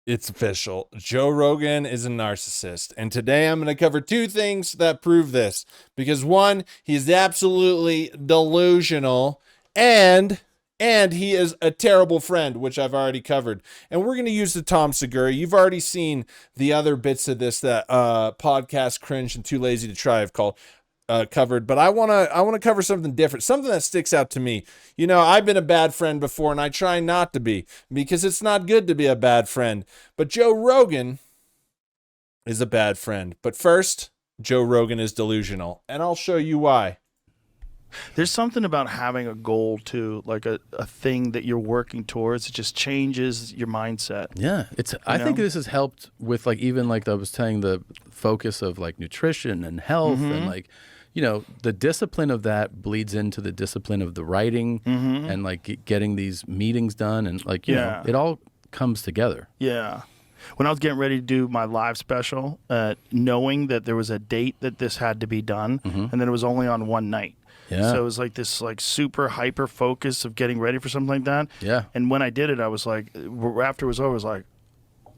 It's official. Joe Rogan is a narcissist. And today I'm going to cover two things that prove this. Because one, he's absolutely delusional, and he is a terrible friend, which I've already covered. And we're going to use the Tom Segura. You've already seen the other bits of this that podcast Cringe and Too Lazy to Try have called covered, but I want to cover something different, something that sticks out to me. You know, I've been a bad friend before, and I try not to be, because it's not good to be a bad friend. But Joe Rogan is a bad friend. But first, Joe Rogan is delusional, and I'll show you why. There's something about having a goal too, like a thing that you're working towards. It just changes your mindset. Yeah, I think this has helped with, like, even like I was saying, the focus of like nutrition and health and like, you know, the discipline of that bleeds into the discipline of the writing and like getting these meetings done, and like, you know, it all comes together. Yeah. When I was getting ready to do my live special, knowing that there was a date that this had to be done, and then it was only on one night. Yeah. So it was like this like super hyper focus of getting ready for something like that. Yeah. And when I did it, I was like, after it was over, I was like,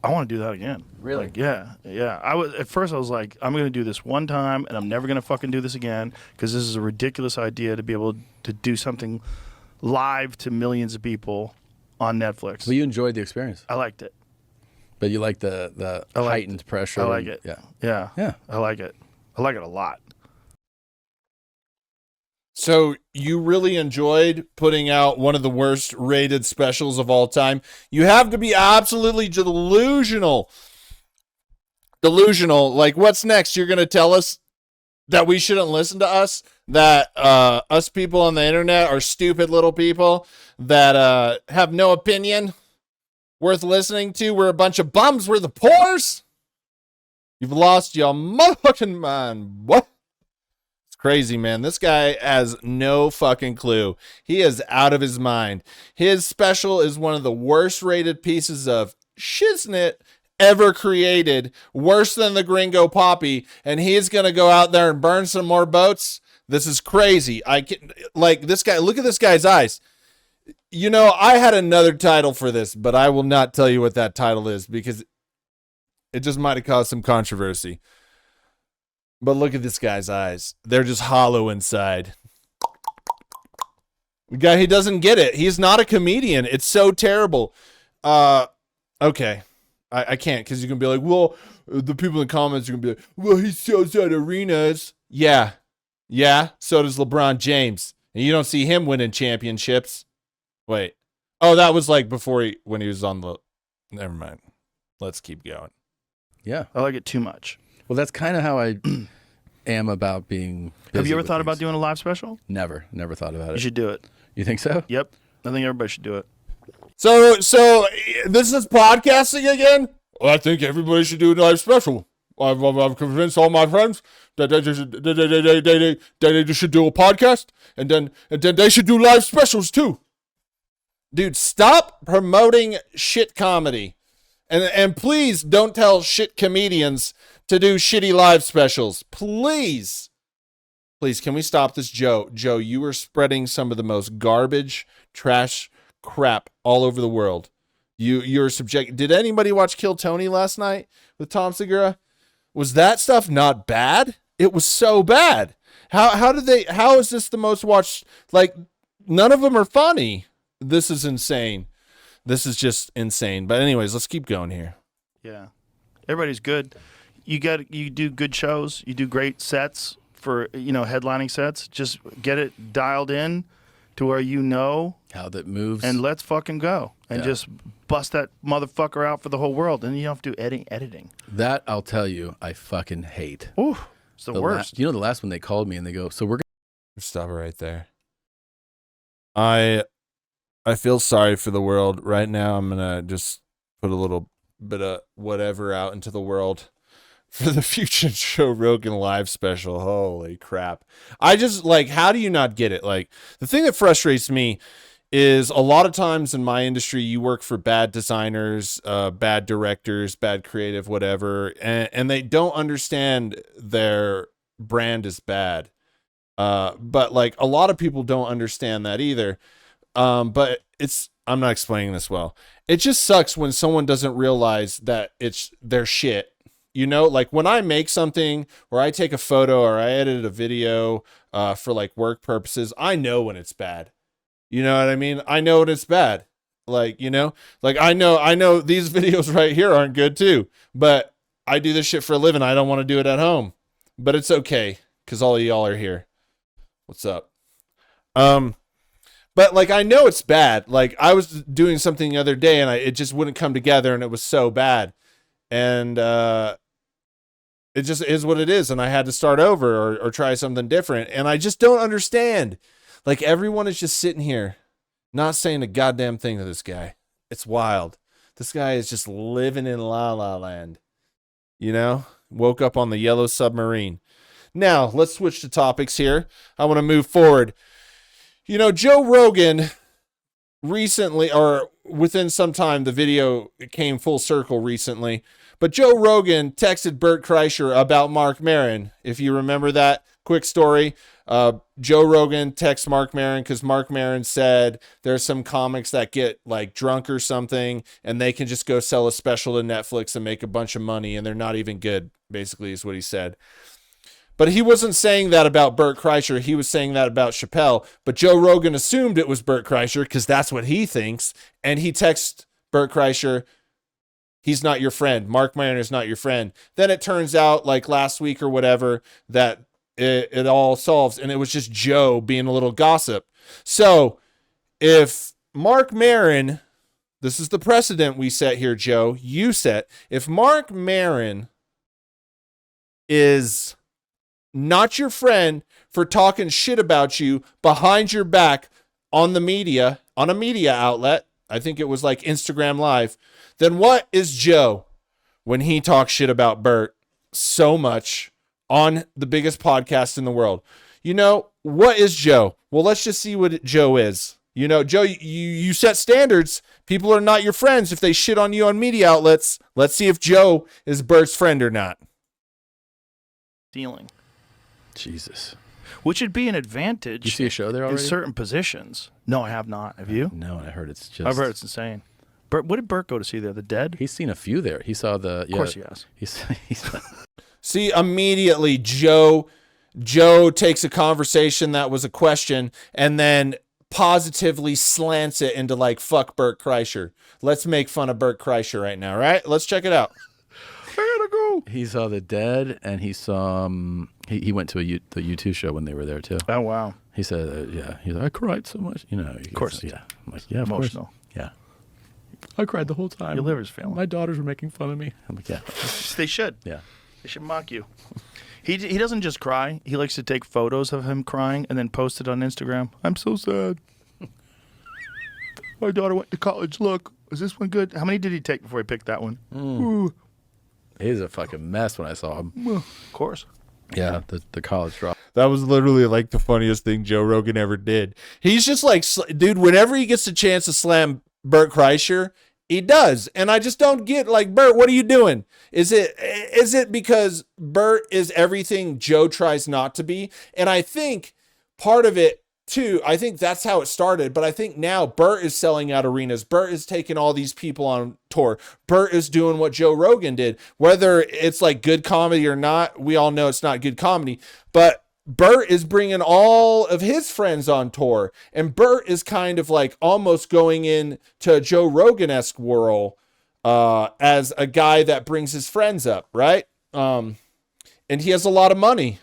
I want to do that again. Really? Like, yeah. At first I was like, I'm going to do this one time and I'm never going to fucking do this again, because this is a ridiculous idea to be able to do something live to millions of people on Netflix. Well, you enjoyed the experience. I liked it. But you like the heightened pressure. I like it. Yeah. I like it. I like it a lot. So you really enjoyed putting out one of the worst rated specials of all time. You have to be absolutely delusional. Like, what's next? You're going to tell us that we shouldn't listen to us? That us people on the internet are stupid little people that have no opinion worth listening to? We're a bunch of bums. We're the pores. You've lost your motherfucking mind. What? Crazy, man. This guy has no fucking clue. He is out of his mind. His special is one of the worst rated pieces of shiznit ever created, worse than the Gringo Poppy, and he's gonna go out there and burn some more boats. This is crazy. I can, like, this guy, look at this guy's eyes. You know, I had another title for this, but I will not tell you what that title is, because it just might have caused some controversy. But look at this guy's eyes. They're just hollow inside. The guy, he doesn't get it. He's not a comedian. It's so terrible. Okay. I can't, because you can be like, well, the people in the comments are going to be like, well, he sells out arenas. Yeah. Yeah. So does LeBron James. And you don't see him winning championships. Wait. Oh, that was like before when he was on the... Never mind. Let's keep going. Yeah. I like it too much. Well, that's kind of how I am about being busy. Have you ever with thought things. about doing a live special? Never thought about it. You should do it. You think so? Yep. I think everybody should do it. So this is podcasting again? Well, I think everybody should do a live special. I've convinced all my friends that they should do a podcast, and then they should do live specials too. Dude, stop promoting shit comedy. And please don't tell shit comedians to do shitty live specials. Please. Please, can we stop this, Joe? Joe, you are spreading some of the most garbage, trash crap all over the world. You're subject. Did anybody watch Kill Tony last night with Tom Segura? Was that stuff not bad? It was so bad. How is this the most watched? Like, none of them are funny. This is insane. This is just insane. But anyways, let's keep going here. Yeah. Everybody's good. You do good shows. You do great sets for, headlining sets. Just get it dialed in to where you know how that moves. And let's fucking go. And just bust that motherfucker out for the whole world. And you don't have to do editing. That, I'll tell you, I fucking hate. Ooh, it's the worst. The last one they called me and they go, so we're going to stop it right there. I feel sorry for the world. Right now, I'm going to just put a little bit of whatever out into the world for the future Joe Rogan live special. Holy crap. I just, like, how do you not get it? Like, the thing that frustrates me is a lot of times in my industry, you work for bad designers, bad directors, bad creative, whatever, and they don't understand their brand is bad. But, like, a lot of people don't understand that either. But I'm not explaining this well. It just sucks when someone doesn't realize that it's their shit. You know, like when I make something or I take a photo or I edit a video for like work purposes, I know when it's bad. You know what I mean? I know when it's bad. Like, you know, like I know these videos right here aren't good too, but I do this shit for a living. I don't want to do it at home, but it's okay because all of y'all are here. What's up? But like, I know it's bad. Like I was doing something the other day and it just wouldn't come together and it was so bad. And, it just is what it is. And I had to start over or try something different. And I just don't understand. Like everyone is just sitting here, not saying a goddamn thing to this guy. It's wild. This guy is just living in La La Land. You know, woke up on the yellow submarine. Now let's switch to topics here. I want to move forward. You know, Joe Rogan recently, or within some time, the video came full circle recently. But Joe Rogan texted Bert Kreischer about Mark Maron. If you remember that quick story, Joe Rogan texts Mark Maron because Mark Maron said there's some comics that get like drunk or something and they can just go sell a special to Netflix and make a bunch of money and they're not even good, basically is what he said. But he wasn't saying that about Bert Kreischer. He was saying that about Chappelle. But Joe Rogan assumed it was Bert Kreischer because that's what he thinks. And he texts Bert Kreischer, he's not your friend. Mark Maron is not your friend. Then it turns out, like last week or whatever, that it all solves. And it was just Joe being a little gossip. So if Mark Maron, this is the precedent we set here, Joe, you set. If Mark Maron is not your friend for talking shit about you behind your back on the media, on a media outlet, I think it was like Instagram Live, then what is Joe when he talks shit about Bert so much on the biggest podcast in the world? You know, what is Joe? Well, let's just see what Joe is. You know, Joe, you set standards. People are not your friends if they shit on you on media outlets. Let's see if Joe is Bert's friend or not. Stealing. Jesus. Which would be an advantage. You see a show there already? In certain positions. No, I have not. Have you? No, I heard it's just... I've heard it's insane. Bert, what did Bert go to see there? The Dead? He's seen a few there. He saw the... Of course he has. He's See, immediately Joe takes a conversation that was a question and then positively slants it into like, fuck Bert Kreischer. Let's make fun of Bert Kreischer right now, right? Let's check it out. I gotta go. He saw The Dead, and he saw... he went to the U2 show when they were there, too. Oh, wow. He said, yeah. He's like, I cried so much. You know. Of course. Yeah. I'm like, yeah, of Emotional. course. Yeah. I cried the whole time. Your liver's failing. My daughters were making fun of me. I'm like, yeah. They should. Yeah. They should mock you. He doesn't just cry. He likes to take photos of him crying and then post it on Instagram. I'm so sad. My daughter went to college. Look, is this one good? How many did he take before he picked that one? He's a fucking mess when I saw him. Of course. Yeah, the college drop. That was literally like the funniest thing Joe Rogan ever did. He's just like, dude, whenever he gets a chance to slam Bert Kreischer, he does. And I just don't get, like, Bert, what are you doing? Is it because Bert is everything Joe tries not to be? And I think part of it too, I think that's how it started. But I think now Bert is selling out arenas. Bert is taking all these people on tour. Bert is doing what Joe Rogan did. Whether it's like good comedy or not, we all know it's not good comedy. But Bert is bringing all of his friends on tour. And Bert is kind of like almost going into a Joe Rogan-esque world as a guy that brings his friends up, right? And he has a lot of money.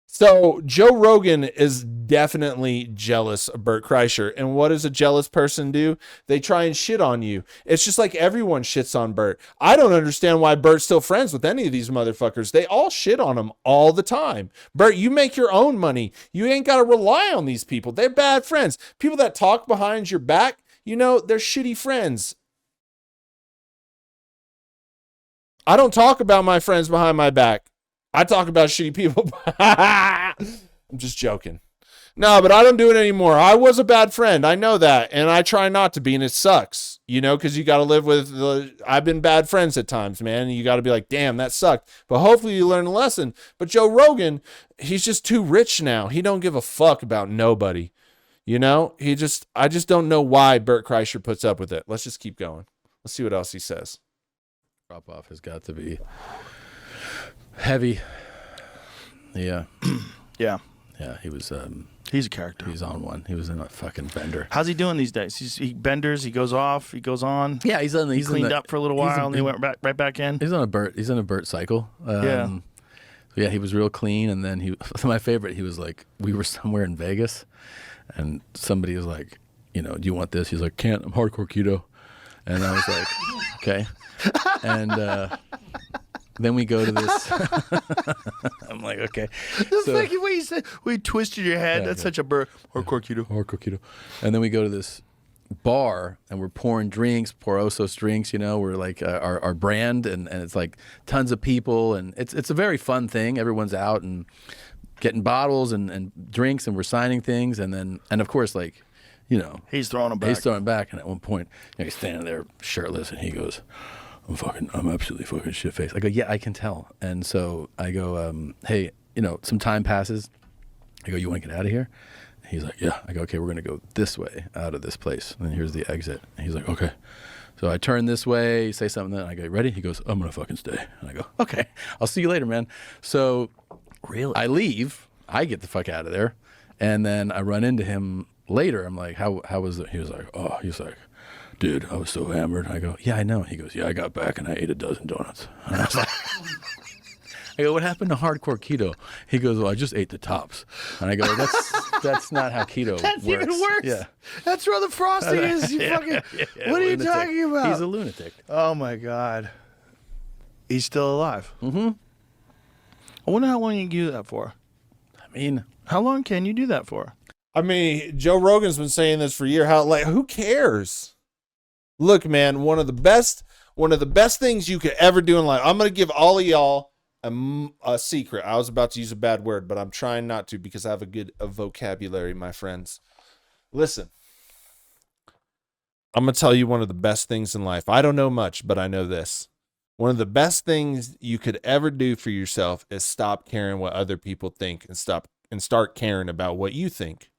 So Joe Rogan is definitely jealous of Bert Kreischer. And what does a jealous person do? They try and shit on you. It's just like everyone shits on Bert. I don't understand why Bert's still friends with any of these motherfuckers. They all shit on him all the time. Bert, you make your own money. You ain't got to rely on these people. They're bad friends. People that talk behind your back, you know, they're shitty friends. I don't talk about my friends behind my back. I talk about shitty people. I'm just joking. No, but I don't do it anymore. I was a bad friend. I know that. And I try not to be, and it sucks, you know, because you got to live with I've been bad friends at times, man. And you got to be like, damn, that sucked. But hopefully you learn a lesson. But Joe Rogan, he's just too rich now. He don't give a fuck about nobody. You know, I just don't know why Bert Kreischer puts up with it. Let's just keep going. Let's see what else he says. Drop off has got to be heavy. Yeah. Yeah. Yeah, he was He's a character. he's on one. He was in a fucking bender. How's he doing these days? He benders, he goes off, he goes on. Yeah, he's Cleaned up for a little while and he went right back in. He's on a Bert cycle. Yeah. Yeah, he was real clean, and then my favorite, he was like, we were somewhere in Vegas, and somebody was like, you know, do you want this? He's like, can't, I'm hardcore keto. And I was like, okay. And then we go to this. I'm like, okay. The fucking way you said, we twisted your head. Yeah, That's okay. such a hardcore keto. Hardcore keto. And then we go to this bar, and we're pouring drinks, Por Osos drinks, you know, we're like our brand, and it's like tons of people, and it's a very fun thing. Everyone's out and getting bottles and drinks, and we're signing things, and of course, like, you know, He's throwing them back. and at one point, you know, he's standing there shirtless, and he goes, I'm absolutely fucking shit-faced. I go, yeah, I can tell. And so I go, hey, you know, some time passes. I go, you want to get out of here? He's like, yeah. I go, okay, we're going to go this way out of this place. And then here's the exit. And he's like, okay. So I turn this way, say something, then I go, ready? He goes, I'm going to fucking stay. And I go, okay, I'll see you later, man. So Really? I leave. I get the fuck out of there. And then I run into him later. I'm like, how was it? He was like, dude, I was so hammered. I go, yeah, I know. He goes, yeah, I got back and I ate a dozen donuts. And I was like, I go, what happened to hardcore keto? He goes, well, I just ate the tops. And I go, that's not how keto That's works. even worse. Yeah. That's where the frosting is. You fucking. What are you Lunatic. talking about? He's a lunatic. Oh my God. He's still alive. Mm-hmm. I wonder how long you can do that for. I mean, How long can you do that for? I mean, Joe Rogan's been saying this for years. Who cares? Look, man, one of the best things you could ever do in life. I'm going to give all of y'all a secret. I was about to use a bad word, but I'm trying not to because I have a vocabulary, my friends. Listen, I'm going to tell you one of the best things in life. I don't know much, but I know this. One of the best things you could ever do for yourself is stop caring what other people think and start caring about what you think.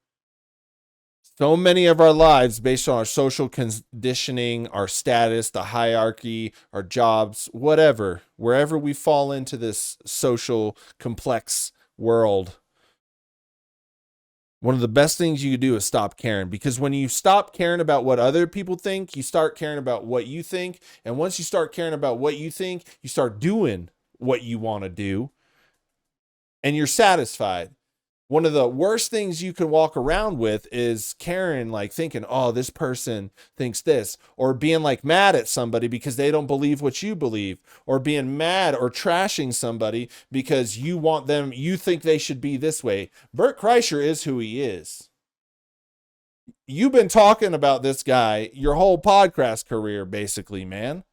So many of our lives, based on our social conditioning, our status, the hierarchy, our jobs, whatever, wherever we fall into this social complex world, one of the best things you can do is stop caring. Because when you stop caring about what other people think, you start caring about what you think. And once you start caring about what you think, you start doing what you want to do. And you're satisfied. One of the worst things you can walk around with is caring, like thinking, oh, this person thinks this, or being like mad at somebody because they don't believe what you believe, or being mad or trashing somebody because you think they should be this way. Bert Kreischer is who he is. You've been talking about this guy your whole podcast career, basically, man.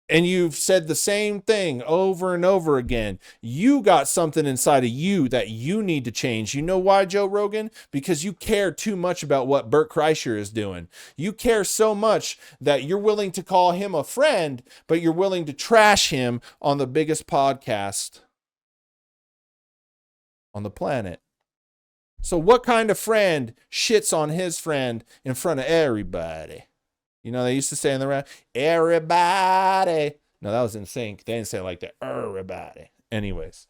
And you've said the same thing over and over again. You got something inside of you that you need to change. You know why, Joe Rogan? Because you care too much about what Bert Kreischer is doing. You care so much that you're willing to call him a friend, but you're willing to trash him on the biggest podcast on the planet. So what kind of friend shits on his friend in front of everybody? You know, they used to say in the rap, everybody. No, that was in sync. They didn't say it like that. Everybody. Anyways,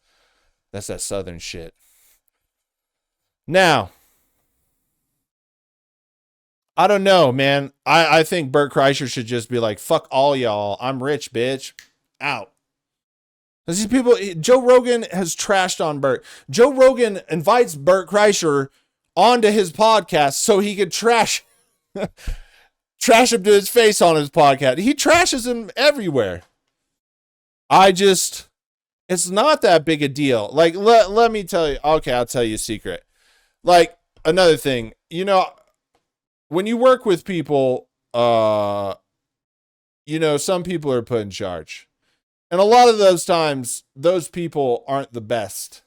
that's that Southern shit. Now, I don't know, man. I think Bert Kreischer should just be like, fuck all y'all. I'm rich, bitch. Out. These people, Joe Rogan has trashed on Bert. Joe Rogan invites Bert Kreischer onto his podcast so he could trash him to his face on his podcast. He trashes him everywhere. It's not that big a deal. Like, let me tell you. Okay, I'll tell you a secret. Like, another thing, you know, when you work with people, you know, some people are put in charge. And a lot of those times, those people aren't the best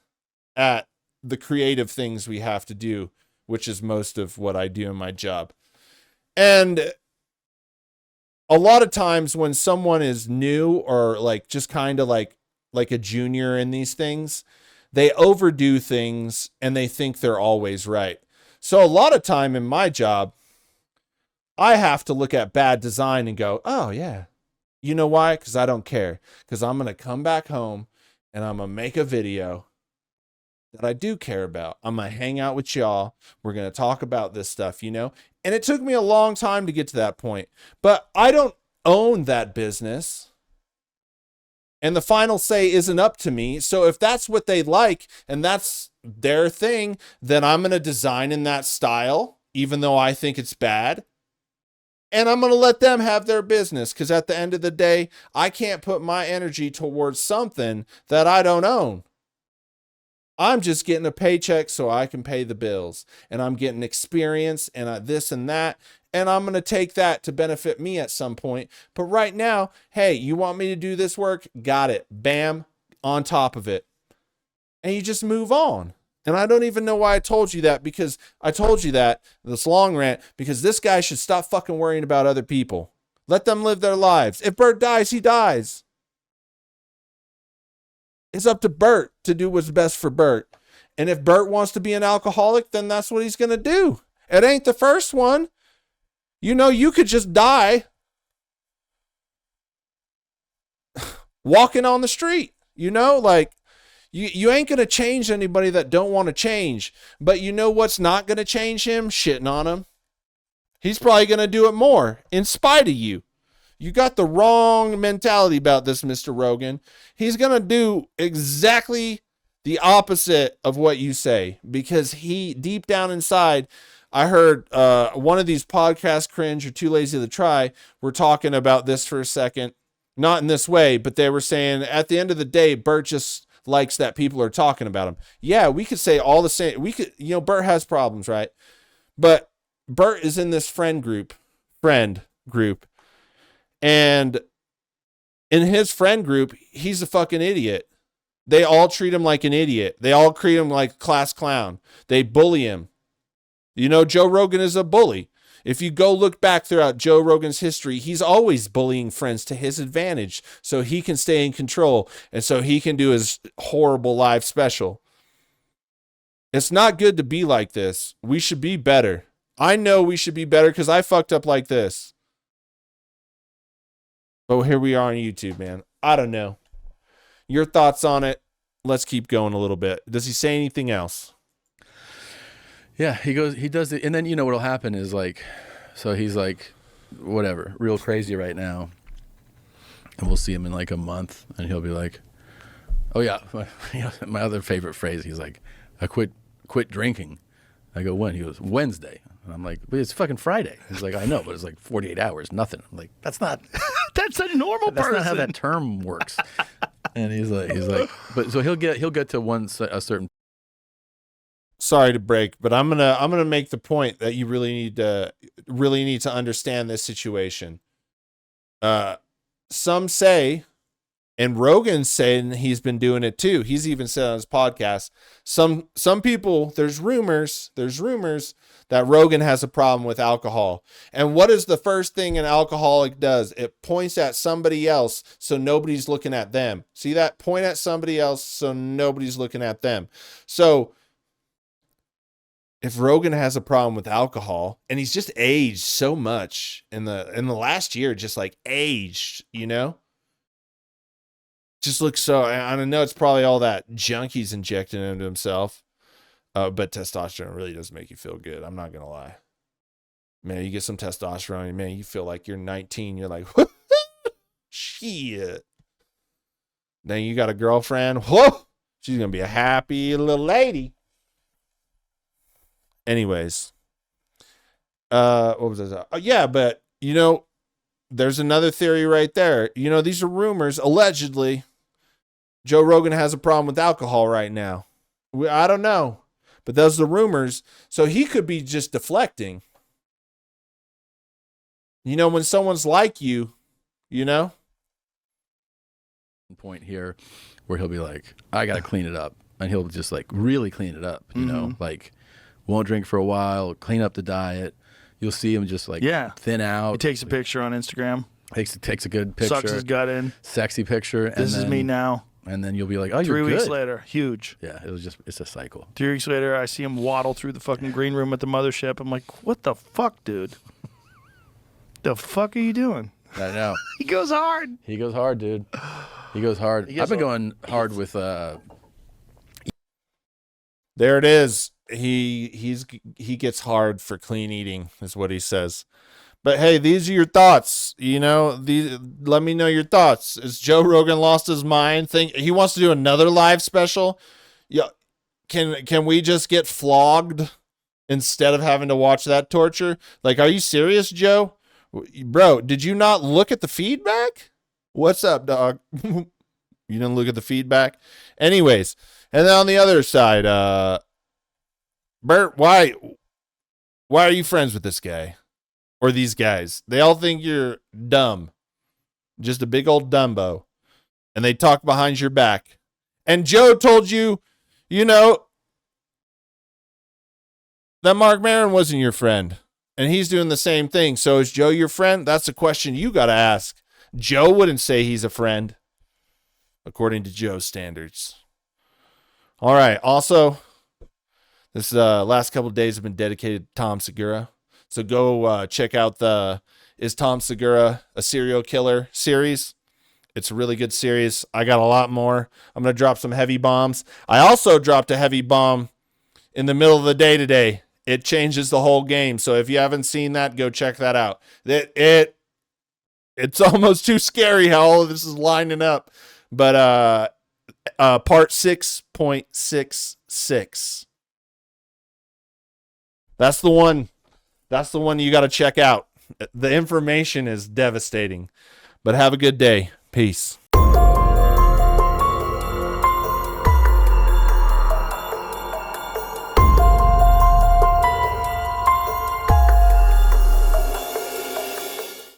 at the creative things we have to do, which is most of what I do in my job. And a lot of times when someone is new or like just kind of like a junior in these things, they overdo things and they think they're always right. So a lot of time in my job, I have to look at bad design and go, oh yeah. You know why? Because I don't care. Because I'm going to come back home and I'm going to make a video that I do care about. I'm going to hang out with y'all. We're going to talk about this stuff, you know? And it took me a long time to get to that point. But I don't own that business. And the final say isn't up to me. So if that's what they like and that's their thing, then I'm going to design in that style, even though I think it's bad. And I'm going to let them have their business, because at the end of the day, I can't put my energy towards something that I don't own. I'm just getting a paycheck so I can pay the bills. And I'm getting experience and this and that. And I'm going to take that to benefit me at some point. But right now, hey, you want me to do this work? Got it. Bam, on top of it. And you just move on. And I don't even know why I told you that, because I told you that, this long rant, because this guy should stop fucking worrying about other people. Let them live their lives. If Bert dies, he dies. It's up to Bert to do what's best for Bert. And if Bert wants to be an alcoholic, then that's what he's going to do. It ain't the first one. You know, you could just die walking on the street, you know, like, You ain't going to change anybody that don't want to change. But you know what's not going to change him? Shitting on him. He's probably going to do it more in spite of you. You got the wrong mentality about this, Mr. Rogan. He's going to do exactly the opposite of what you say, because he, deep down inside, I heard one of these podcast cringe or too lazy to try were talking about this for a second. Not in this way, but they were saying at the end of the day, Bert just likes that people are talking about him. Yeah, we could say all the same. We could, you know, Bert has problems, right? But Bert is in this friend group. And in his friend group, he's a fucking idiot. They all treat him like an idiot. They all treat him like a class clown. They bully him. You know, Joe Rogan is a bully. If you go look back throughout Joe Rogan's history, he's always bullying friends to his advantage so he can stay in control and so he can do his horrible live special. It's not good to be like this. We should be better. I know we should be better because I fucked up like this. But here we are on YouTube, man. I don't know. Your thoughts on it? Let's keep going a little bit. Does he say anything else? Yeah, he does it. And then, you know, what'll happen is like, so he's like, whatever, real crazy right now. And we'll see him in like a month and he'll be like, oh yeah, my other favorite phrase. He's like, I quit drinking. I go, when? He goes, Wednesday. And I'm like, but it's fucking Friday. He's like, I know, but it's like 48 hours, nothing. I'm like, that's not, That's a normal that's person. not how that term works. And he's like, but so he'll get to a certain. Sorry to break, but I'm gonna make the point that you really need to understand this situation. Some say, and Rogan's saying he's been doing it too. He's even said on his podcast, some people, there's rumors that Rogan has a problem with alcohol. And what is the first thing an alcoholic does? It points at somebody else so nobody's looking at them. See that? Point at somebody else so nobody's looking at them. So if Rogan has a problem with alcohol, and he's just aged so much in the last year, just like aged, you know, just looks so, I don't know, it's probably all that junk he's injecting into himself. But testosterone really does make you feel good. I'm not going to lie, man. You get some testosterone, man, you feel like you're 19. You're like, shit. Then you got a girlfriend. Whoa, she's going to be a happy little lady. Anyways, what was that? Yeah, but you know, there's another theory right there. You know, these are rumors. Allegedly, Joe Rogan has a problem with alcohol right now. I don't know, but those are the rumors. So he could be just deflecting. You know, when someone's like you know. Point here where he'll be like, I got to clean it up. And he'll just like really clean it up, you know, like won't drink for a while, clean up the diet. You'll see him just like thin out. He takes a picture on Instagram. Takes a good picture. Sucks his gut in. Sexy picture. This is me now. And then you'll be like, oh, 3 you're weeks good. later, huge. Yeah, it's a cycle. 3 weeks later, I see him waddle through the fucking green room at the mothership. I'm like, what the fuck, dude? The fuck are you doing? I know. He goes hard. He goes hard, dude. He goes hard. I've been going hard with There it is. He gets hard for clean eating, is what he says. But hey, these are your thoughts. Let me know your thoughts. Is Joe Rogan lost his mind? Think he wants to do another live special? Yeah. Can we just get flogged instead of having to watch that torture? Like, are you serious, Joe? Bro, did you not look at the feedback? What's up, dog? You didn't look at the feedback? Anyways, and then on the other side, Bert, why are you friends with this guy? Or these guys? They all think you're dumb. Just a big old Dumbo. And they talk behind your back. And Joe told you, that Mark Maron wasn't your friend. And he's doing the same thing. So is Joe your friend? That's a question you got to ask. Joe wouldn't say he's a friend, according to Joe's standards. All right. Also, this last couple of days have been dedicated to Tom Segura. So go check out the Is Tom Segura a Serial Killer series. It's a really good series. I got a lot more. I'm going to drop some heavy bombs. I also dropped a heavy bomb in the middle of the day today. It changes the whole game. So if you haven't seen that, go check that out. It's almost too scary how all of this is lining up. But part 6.66. That's the one. That's the one you got to check out. The information is devastating. But have a good day. Peace.